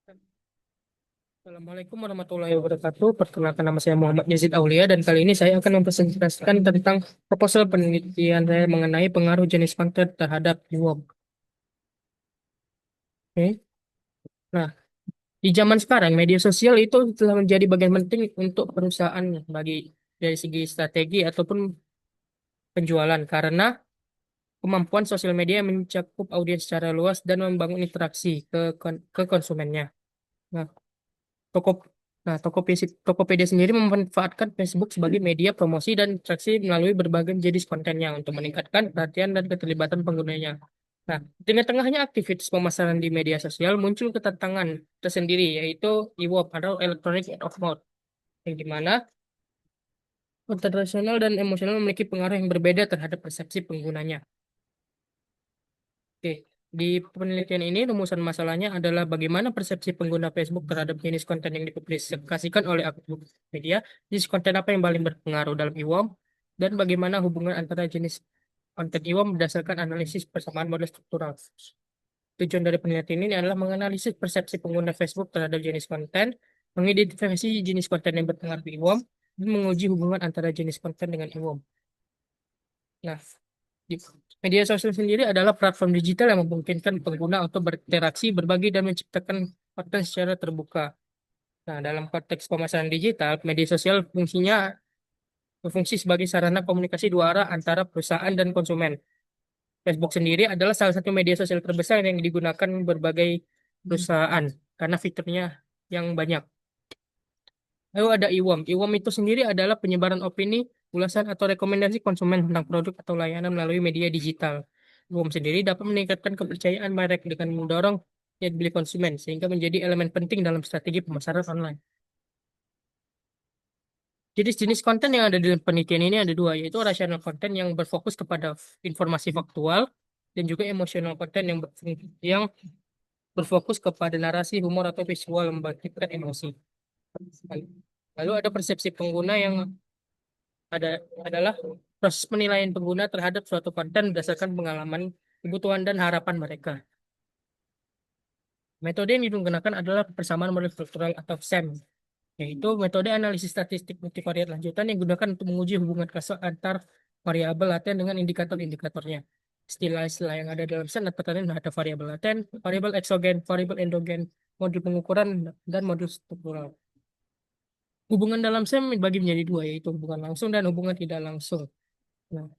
Assalamualaikum warahmatullahi wabarakatuh. Perkenalkan, nama saya Muhammad Yazid Aulia dan kali ini saya akan mempresentasikan tentang proposal penelitian saya mengenai pengaruh jenis konten terhadap reward. Oke. Nah, di zaman sekarang media sosial itu telah menjadi bagian penting untuk perusahaan bagi dari segi strategi ataupun penjualan karena kemampuan sosial media mencakup audiens secara luas dan membangun interaksi ke konsumennya. Nah, Toko Tokopedia sendiri memanfaatkan Facebook sebagai media promosi dan interaksi melalui berbagai jenis kontennya untuk meningkatkan perhatian dan keterlibatan penggunanya. Nah, di tengah-tengahnya aktivitas pemasaran di media sosial muncul ketantangan tersendiri yaitu e-word atau electronic word of mouth yang dimana konten rasional dan emosional memiliki pengaruh yang berbeda terhadap persepsi penggunanya. Oke, di penelitian ini rumusan masalahnya adalah bagaimana persepsi pengguna Facebook terhadap jenis konten yang dipublikasikan oleh akun media, jenis konten apa yang paling berpengaruh dalam IWOM, dan bagaimana hubungan antara jenis konten IWOM berdasarkan analisis persamaan model struktural. Tujuan dari penelitian ini adalah menganalisis persepsi pengguna Facebook terhadap jenis konten, mengidentifikasi jenis konten yang berpengaruh IWOM, dan menguji hubungan antara jenis konten dengan IWOM. Nah, di media sosial sendiri adalah platform digital yang memungkinkan pengguna untuk berinteraksi, berbagi, dan menciptakan konten secara terbuka. Nah, dalam konteks pemasaran digital, media sosial berfungsi sebagai sarana komunikasi dua arah antara perusahaan dan konsumen. Facebook sendiri adalah salah satu media sosial terbesar yang digunakan berbagai perusahaan karena fiturnya yang banyak. Lalu ada IWOM. IWOM itu sendiri adalah penyebaran opini, ulasan, atau rekomendasi konsumen tentang produk atau layanan melalui media digital. IWOM sendiri dapat meningkatkan kepercayaan merek dengan mendorong daya beli konsumen, sehingga menjadi elemen penting dalam strategi pemasaran online. Jenis-jenis konten yang ada di penelitian ini ada dua, yaitu rasional konten yang berfokus kepada informasi faktual, dan juga emosional konten yang berfokus kepada narasi, humor, atau visual yang membangkitkan emosi. Lalu ada persepsi pengguna yang ada adalah proses penilaian pengguna terhadap suatu konten berdasarkan pengalaman, kebutuhan, dan harapan mereka. Metode yang digunakan adalah persamaan model struktural atau SEM, yaitu metode analisis statistik multivariat lanjutan yang digunakan untuk menguji hubungan kasus antar variabel laten dengan indikator-indikatornya. Istilah-istilah yang ada dalam SEM terkadang ada variabel laten, variabel eksogen, variabel endogen, modul pengukuran, dan modul struktural. Hubungan dalam SEM dibagi menjadi dua, yaitu hubungan langsung dan hubungan tidak langsung. Nah,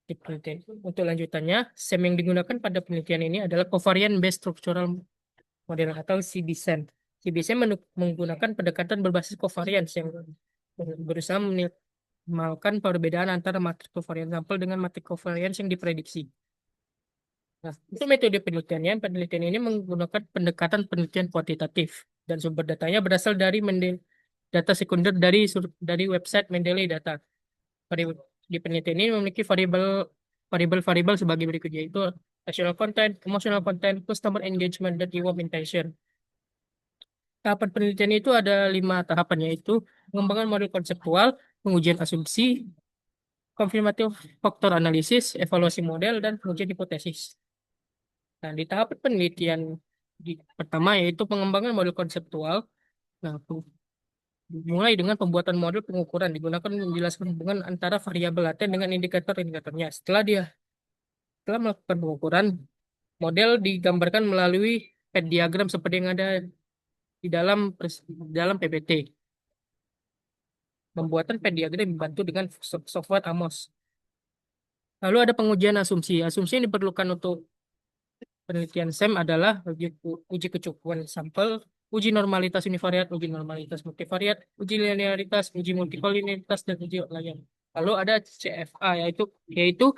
di penelitian. Untuk lanjutannya, SEM yang digunakan pada penelitian ini adalah Covariant Based Structural Model atau CBSEM. CBSEM menggunakan pendekatan berbasis covariance yang berusaha meminimalkan perbedaan antara matriks covariance sampel dengan matriks covariance yang diprediksi. Nah, untuk metode penelitiannya, penelitian ini menggunakan pendekatan penelitian kuantitatif dan sumber datanya berasal dari data sekunder dari website Mendeley Data. Vari- Di penelitian ini memiliki variabel-variabel sebagai berikut, yaitu rational content, emotional content, customer engagement, dan reward intention. Tahapan penelitian itu ada 5 tahapan, yaitu pengembangan model konseptual, pengujian asumsi, konfirmatif faktor analisis, evaluasi model, dan pengujian hipotesis. Nah, di tahap penelitian pertama yaitu pengembangan model konseptual. Nah, mulai dengan pembuatan model pengukuran digunakan menjelaskan hubungan antara variabel laten dengan indikator-indikatornya. Setelah melakukan pengukuran, model digambarkan melalui pad diagram seperti yang ada di dalam PPT. Pembuatan pad diagram dibantu dengan software Amos. Lalu ada pengujian asumsi. Asumsi yang diperlukan untuk penelitian SEM adalah uji kecukupan sampel, uji normalitas univariat, uji normalitas multivariat, uji linearitas, uji multikolinearitas, dan uji outlier. Lalu ada CFA, yaitu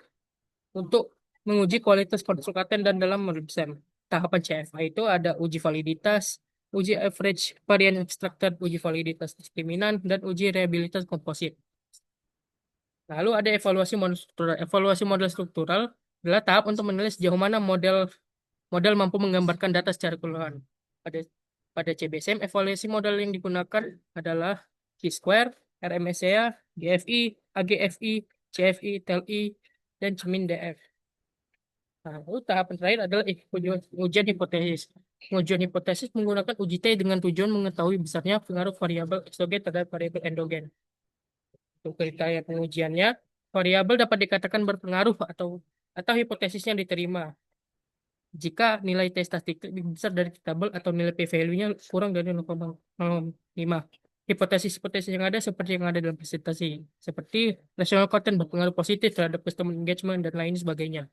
untuk menguji kualitas konstrukten dan dalam model SEM. Tahapan CFA itu ada uji validitas, uji average varian extracted, uji validitas diskriminan, dan uji reliabilitas komposit. Lalu ada evaluasi model struktural. Evaluasi model struktural adalah tahap untuk menilai sejauh mana model model mampu menggambarkan data secara keseluruhan. Pada pada CBSM, evaluasi model yang digunakan adalah T-square, RMSEA, GFI, AGFI, CFI, TELI, dan Cermin DF. Nah, lalu tahapan terakhir adalah ujian hipotesis. Pengujian hipotesis menggunakan uji T dengan tujuan mengetahui besarnya pengaruh variabel eksogen terhadap variabel endogen. Untuk kriteria pengujiannya, variabel dapat dikatakan berpengaruh atau hipotesisnya diterima jika nilai T statistik lebih besar dari tabel atau nilai p-value-nya kurang dari 0,05. Hipotesis-hipotesis yang ada seperti yang ada dalam presentasi, seperti rational content berpengaruh positif terhadap customer engagement dan lain sebagainya.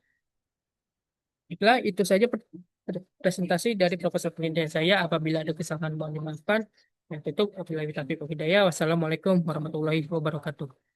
Itulah itu saja presentasi dari Profesor penelitian saya. Apabila ada kesalahan mohon dimaafkan. Yang tutup, wabillahi taufiq wal hidayah. Wassalamualaikum warahmatullahi wabarakatuh.